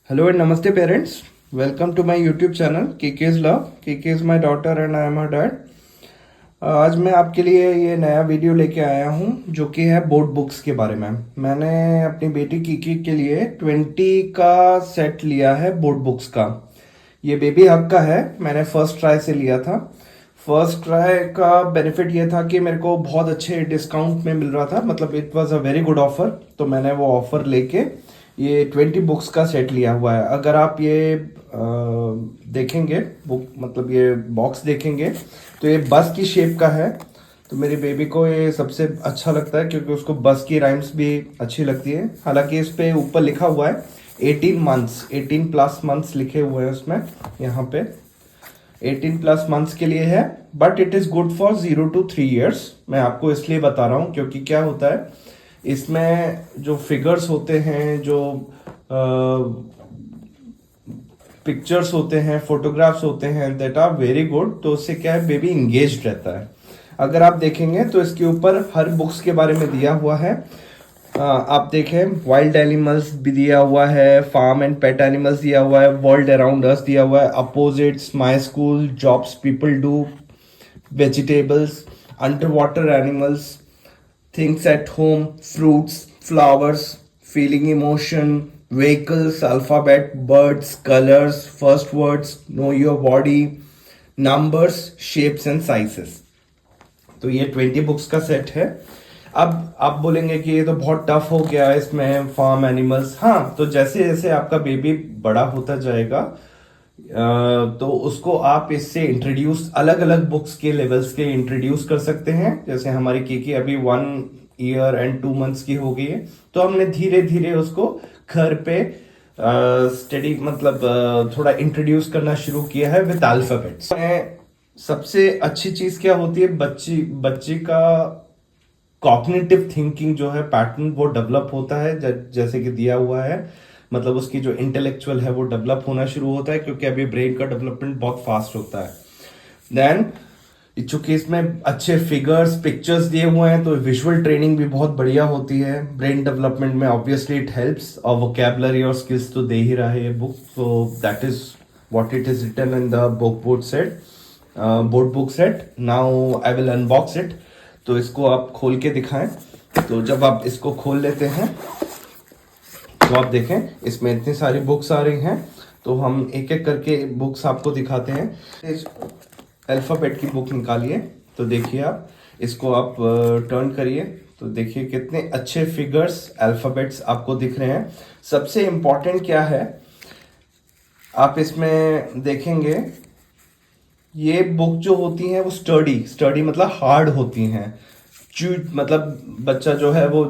Hello and namaste parents. Welcome to my YouTube channel KK's Love. KK is my daughter and I am her dad. आज मैं आपके लिए ये नया video लेके आया हूँ जो कि है बोर्ड बुक्स के बारे में। मैंने अपनी बेटी कीकी के लिए 20 का सेट लिया है बोर्ड बुक्स का। ये बेबी हक का है, मैंने फर्स्ट ट्राई से लिया था। फर्स्ट ट्राई का बेनिफिट ये था कि मेरे को बहुत अच्छे डिस्काउंट में मिल रहा था, मतलब it was a very good offer. तो मैंने वो ऑफर लेके ये 20 बुक्स का सेट लिया हुआ है। अगर आप ये देखेंगे बुक, मतलब ये बॉक्स देखेंगे तो ये बस की शेप का है। तो मेरी बेबी को ये सबसे अच्छा लगता है क्योंकि उसको बस की राइम्स भी अच्छी लगती है। हालांकि इस पे ऊपर लिखा हुआ है 18 मंथ्स, 18 प्लस मंथ्स लिखे हुए हैं उसमें। यहाँ पे 18 प्लस मंथ्स के लिए है, but it is good for 0 to 3 years। मैं आपको इसलिए बता रहा हूँ क्योंकि क्या होता है इसमें जो फिगर्स होते हैं, जो पिक्चर्स होते हैं, फोटोग्राफ्स होते हैं, दैट आर वेरी गुड। तो उससे क्या है, बेबी इंगेज रहता है। अगर आप देखेंगे तो इसके ऊपर हर बुक्स के बारे में दिया हुआ है। आप देखें, वाइल्ड एनिमल्स भी दिया हुआ है, फार्म एंड पेट एनिमल्स दिया हुआ है, वर्ल्ड अराउंड अस दिया हुआ है, opposites, my school, jobs people do, vegetables, under water animals, things at home, fruits, flowers, feeling emotion, vehicles, alphabet, birds, colors, first words, know your body, numbers, shapes and sizes। तो ये 20 books का set है। अब आप बोलेंगे कि ये तो बहुत टफ हो गया, इसमें फार्म एनिमल्स। हाँ, तो जैसे जैसे आपका बेबी बड़ा होता जाएगा तो उसको आप इससे इंट्रोड्यूस, अलग अलग बुक्स के लेवल्स के इंट्रोड्यूस कर सकते हैं। जैसे हमारी केकी अभी 1 year and 2 months की हो गई है, तो हमने धीरे धीरे उसको घर पे स्टडी, मतलब थोड़ा इंट्रोड्यूस करना शुरू किया है विद अल्फाबेट्स। सबसे अच्छी चीज क्या होती है, बच्ची का कॉग्निटिव थिंकिंग जो है पैटर्न वो डेवलप होता है, जैसे कि दिया हुआ है। मतलब उसकी जो इंटेलेक्चुअल है वो डेवलप होना शुरू होता है क्योंकि अभी ब्रेन का डेवलपमेंट बहुत फास्ट होता है। देन चूंकि इसमें अच्छे फिगर्स, पिक्चर्स दिए हुए हैं तो विजुअल ट्रेनिंग भी बहुत बढ़िया होती है ब्रेन डेवलपमेंट में। ऑब्वियसली इट हेल्प्स, और वोकैबुलरी और स्किल्स तो दे ही रहा है ये book. So that is what it is written in the board book set. Now I will unbox it. तो इसको आप खोल के दिखाएं। तो जब आप इसको खोल लेते हैं तो आप देखें इसमें इतनी सारी बुक्स आ रही हैं। तो हम एक एक करके बुक्स आपको दिखाते हैं। अल्फाबेट की बुक निकालिए, तो देखिए आप इसको आप टर्न करिए तो देखिए कितने अच्छे फिगर्स, अल्फाबेट्स आपको दिख रहे हैं। सबसे इंपॉर्टेंट क्या है, आप इसमें देखेंगे ये बुक जो होती हैं वो स्टडी मतलब हार्ड होती हैं। मतलब बच्चा जो है वो,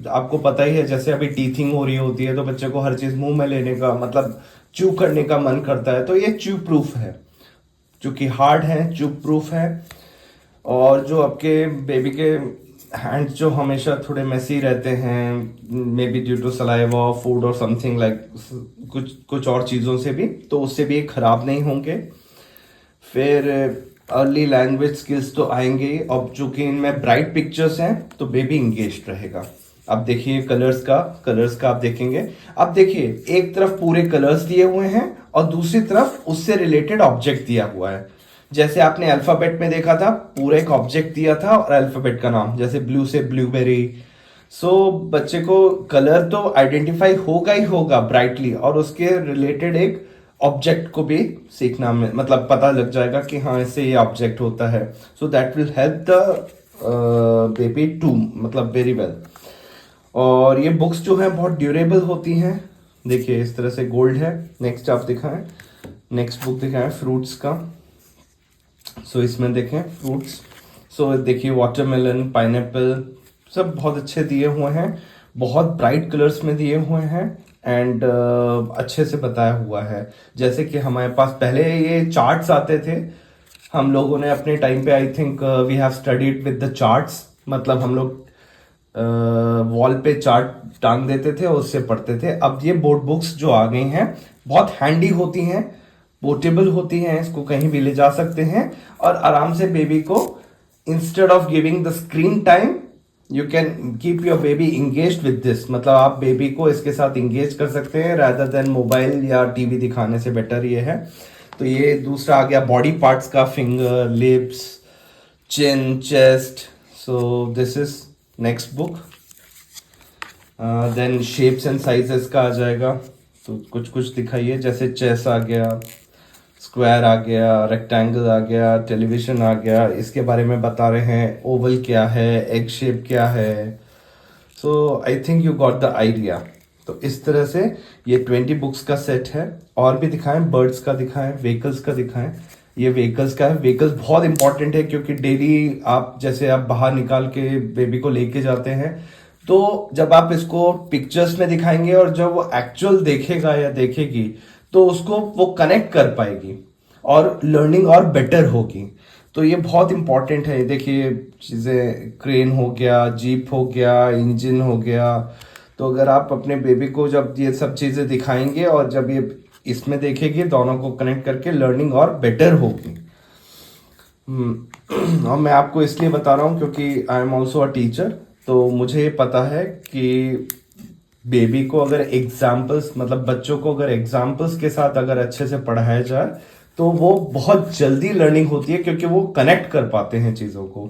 आपको पता ही है, जैसे अभी टीथिंग हो रही होती है तो बच्चे को हर चीज मुंह में लेने का, मतलब च्यू करने का मन करता है। तो ये च्यू प्रूफ है, जो कि हार्ड है, च्यू प्रूफ है। और जो आपके बेबी के हैंड्स जो हमेशा थोड़े मेसी रहते हैं, maybe due to saliva, food और समथिंग लाइक, कुछ और चीज़ों से भी, तो उससे भी ये खराब नहीं होंगे। फिर अर्ली लैंग्वेज स्किल्स तो आएंगे ही। अब चूंकि इनमें ब्राइट पिक्चर्स हैं तो बेबी इंगेज्ड रहेगा। अब देखिए कलर्स का आप देखेंगे। अब देखिए एक तरफ पूरे कलर्स दिए हुए हैं और दूसरी तरफ उससे रिलेटेड ऑब्जेक्ट दिया हुआ है। जैसे आपने अल्फाबेट में देखा था, पूरा एक ऑब्जेक्ट दिया था और अल्फाबेट का नाम, जैसे ब्लू से ब्लूबेरी। सो बच्चे को कलर तो आइडेंटिफाई होगा ही होगा ब्राइटली, और उसके रिलेटेड एक ऑब्जेक्ट को भी सीखना में, मतलब पता लग जाएगा कि हाँ इससे ये ऑब्जेक्ट होता है। So that will help the baby to, मतलब वेरी वेल। और ये बुक्स जो है बहुत ड्यूरेबल होती हैं। देखिए इस तरह से गोल्ड है। नेक्स्ट आप दिखाएं, नेक्स्ट बुक दिखाएं फ्रूट्स का। सो इसमें देखें फ्रूट्स। सो देखिए वाटरमेलन, पाइनएप्पल, सब बहुत अच्छे दिए हुए हैं, बहुत ब्राइट कलर्स में दिए हुए हैं एंड अच्छे से बताया हुआ है। जैसे कि हमारे पास पहले ये चार्ट्स आते थे, हम लोगों ने अपने टाइम पे, I think we have studied with the charts. मतलब हम लोग वॉल पे चार्ट टांग देते थे और उससे पढ़ते थे। अब ये बोर्ड बुक्स जो आ गई हैं बहुत हैंडी होती हैं, पोर्टेबल होती हैं, इसको कहीं भी ले जा सकते हैं और आराम से बेबी को, instead of giving the screen time, you can keep your baby engage with this, मतलब आप बेबी को इसके साथ इंगेज कर सकते हैं रादर देन मोबाइल या टीवी दिखाने से बेटर ये है। तो ये दूसरा आ गया बॉडी पार्ट्स का, finger, lips, chin, chest. So this is next book. Then shapes and sizes का आ जाएगा, तो कुछ कुछ दिखाइए, जैसे चेस आ गया, स्क्वायर आ गया, रेक्टेंगल आ गया, टेलीविजन आ गया, इसके बारे में बता रहे हैं। ओवल क्या है, एग शेप क्या है। So I think you got the idea. तो इस तरह से ये 20 बुक्स का सेट है। और भी दिखाएं, बर्ड्स का दिखाएं, व्हीकल्स का दिखाएं। ये व्हीकल्स का है। व्हीकल्स बहुत इंपॉर्टेंट है क्योंकि डेली आप जैसे आप बाहर निकाल के बेबी को लेके जाते हैं, तो जब आप इसको पिक्चर्स में दिखाएंगे और जब वो एक्चुअल देखेगा या देखेगी तो उसको वो कनेक्ट कर पाएगी और लर्निंग और बेटर होगी। तो ये बहुत इंपॉर्टेंट है। देखिए चीज़ें, क्रेन हो गया, जीप हो गया, इंजन हो गया। तो अगर आप अपने बेबी को जब ये सब चीज़ें दिखाएंगे और जब ये इसमें देखेगी, दोनों को कनेक्ट करके लर्निंग और बेटर होगी। और मैं आपको इसलिए बता रहा हूँ क्योंकि I am also a teacher. तो मुझे पता है कि बेबी को अगर एग्जाम्पल्स, मतलब बच्चों को अगर एग्जाम्पल्स के साथ अगर अच्छे से पढ़ाया जाए तो वो बहुत जल्दी लर्निंग होती है क्योंकि वो कनेक्ट कर पाते हैं चीज़ों को।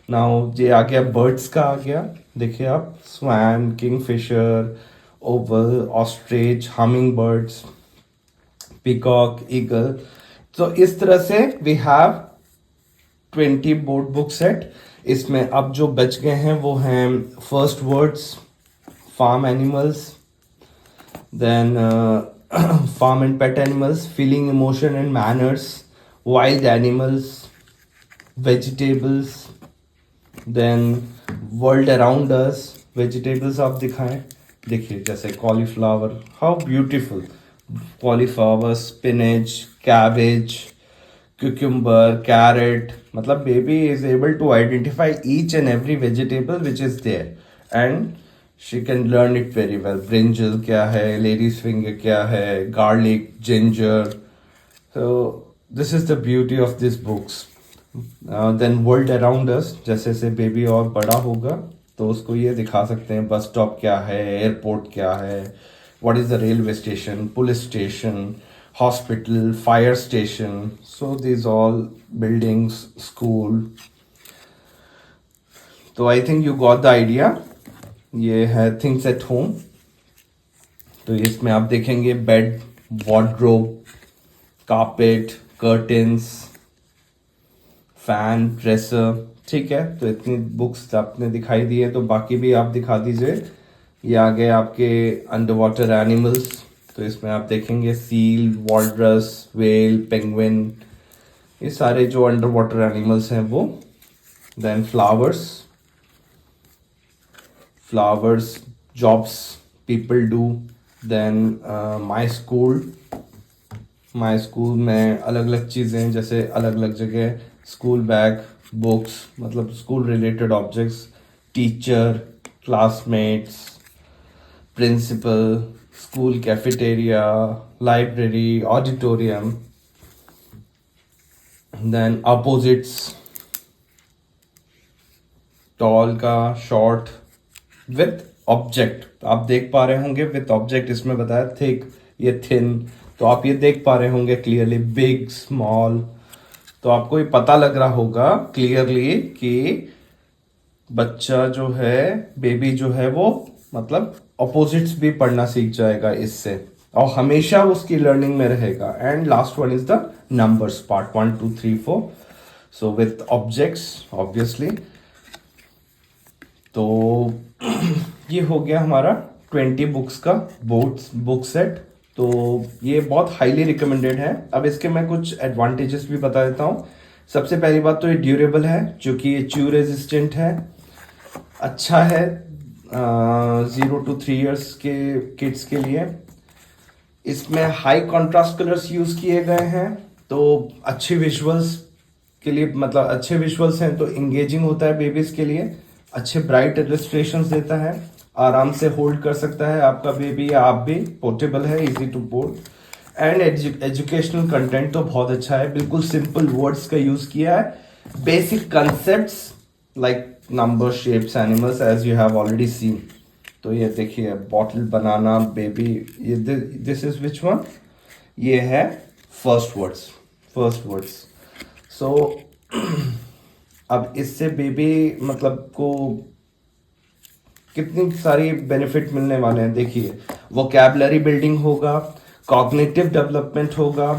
नाउ ये आ गया बर्ड्स का आ गया। देखिए आप, swan, kingfisher, oval, ostrich, humming birds, peacock, eagle. तो इस तरह से we have 20 board book set. इसमें अब जो बच गए हैं वो हैं first words, farm animals, then farm and pet animals, feeling, emotion and manners, wild animals, vegetables, then world around us, vegetables आप दिखाएं। देखिए जैसे cauliflower, how beautiful, cauliflower, spinach, cabbage, cucumber, carrot, मतलब baby is able to identify each and every vegetable which is there and she can learn it very well. Brinjal क्या है, lady's finger क्या है, garlic, ginger. So this is the beauty of these books. Then world around us, जैसे से baby और बड़ा होगा तो उसको ये दिखा सकते हैं बस स्टॉप क्या है, एयरपोर्ट क्या है, what is the railway station, police station, hospital, fire station. So these all buildings, school. तो I think you got the idea. ये है थिंग्स एट होम। तो इसमें आप देखेंगे bed, wardrobe, carpet, curtains, fan, dresser. ठीक है, तो इतनी बुक्स आपने दिखाई दी है, तो बाकी भी आप दिखा दीजिए। ये आ गए आपके अंडर वाटर एनिमल्स। तो इसमें आप देखेंगे सील, वॉल्रस, व्हेल, पेंगुइन, ये सारे जो अंडर वाटर एनिमल्स हैं वो। Then flowers, jobs people do. Then my school में अलग अलग चीज़ें, जैसे अलग अलग जगह स्कूल बैग, बुक्स, मतलब school related objects, teacher, classmates, principal, school cafeteria, library, auditorium. Then opposites, tall का, शॉर्ट, विथ ऑब्जेक्ट। आप देख पा रहे होंगे विथ ऑब्जेक्ट इसमें बताया, थिक, ये थिन। तो आप ये देख पा रहे होंगे क्लियरली, बिग, स्मॉल। तो आपको ये पता लग रहा होगा क्लियरली कि बच्चा जो है, बेबी जो है वो मतलब अपोजिट्स भी पढ़ना सीख जाएगा इससे और हमेशा उसकी लर्निंग में रहेगा। And last one is the numbers part 1 2 3 4। So with objects obviously. तो ये हो गया हमारा 20 बुक्स का बुक सेट। तो ये बहुत हाईली रिकमेंडेड है। अब इसके मैं कुछ एडवांटेजेस भी बता देता हूँ। सबसे पहली बात तो ये ड्यूरेबल है, क्योंकि ये च्यू रेजिस्टेंट है, अच्छा है 0 to 3 years के किड्स के लिए। इसमें हाई कॉन्ट्रास्ट कलर्स यूज किए गए हैं, तो अच्छे विजुअल्स के लिए, मतलब अच्छे विजुअल्स हैं तो इंगेजिंग होता है बेबीज के लिए। अच्छे ब्राइट इलस्ट्रेशंस देता है, आराम से होल्ड कर सकता है आपका बेबी या आप भी, पोर्टेबल है, easy two port. And educational content तो बहुत अच्छा है, बिल्कुल सिंपल वर्ड्स का यूज किया है, basic concepts like number shapes animals as you have already seen. तो ये देखिए बॉटल बनाना बेबी, ये दिस इज विच वन, ये है फर्स्ट वर्ड्स। सो अब इससे बेबी मतलब को कितनी सारी बेनिफिट मिलने वाले हैं देखिए। वोकैबुलरी बिल्डिंग होगा, कॉग्निटिव डेवलपमेंट होगा,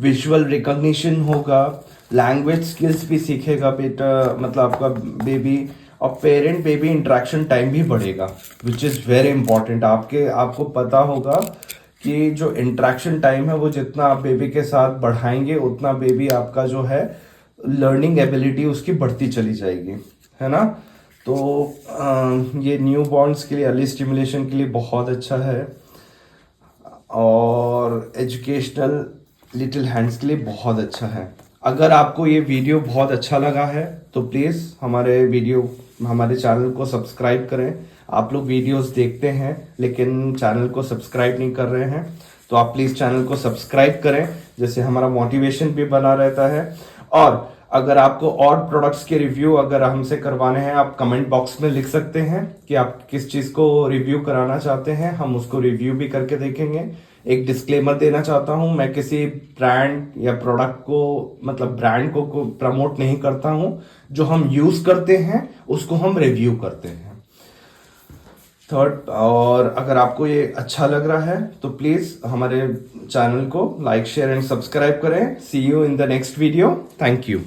विजुअल रिकॉग्निशन होगा, लैंग्वेज स्किल्स भी सीखेगा बेटा, मतलब आपका बेबी, और पेरेंट बेबी इंटरेक्शन टाइम भी बढ़ेगा, विच इज़ वेरी इंपॉर्टेंट। आपको पता होगा कि जो इंटरेक्शन टाइम है वो जितना आप बेबी के साथ बढ़ाएंगे उतना बेबी आपका जो है लर्निंग एबिलिटी उसकी बढ़ती चली जाएगी, है ना। तो ये न्यू बॉर्न्स के लिए, अर्ली स्टिमुलेशन के लिए बहुत अच्छा है, और एजुकेशनल लिटिल हैंड्स के लिए बहुत अच्छा है। अगर आपको ये वीडियो बहुत अच्छा लगा है तो प्लीज़ हमारे चैनल को सब्सक्राइब करें। आप लोग वीडियोस देखते हैं लेकिन चैनल को सब्सक्राइब नहीं कर रहे हैं, तो आप प्लीज़ चैनल को सब्सक्राइब करें, जिससे हमारा मोटिवेशन भी बना रहता है। और अगर आपको और प्रोडक्ट्स के रिव्यू अगर हमसे करवाने हैं, आप कमेंट बॉक्स में लिख सकते हैं कि आप किस चीज़ को रिव्यू कराना चाहते हैं, हम उसको रिव्यू भी करके देखेंगे। एक डिस्क्लेमर देना चाहता हूं, मैं किसी ब्रांड या प्रोडक्ट को, मतलब ब्रांड को प्रमोट नहीं करता हूं, जो हम यूज करते हैं उसको हम रिव्यू करते हैं। थर्ड, और अगर आपको ये अच्छा लग रहा है तो प्लीज हमारे चैनल को लाइक शेयर एंड सब्सक्राइब करें। See you in the next video. Thank you.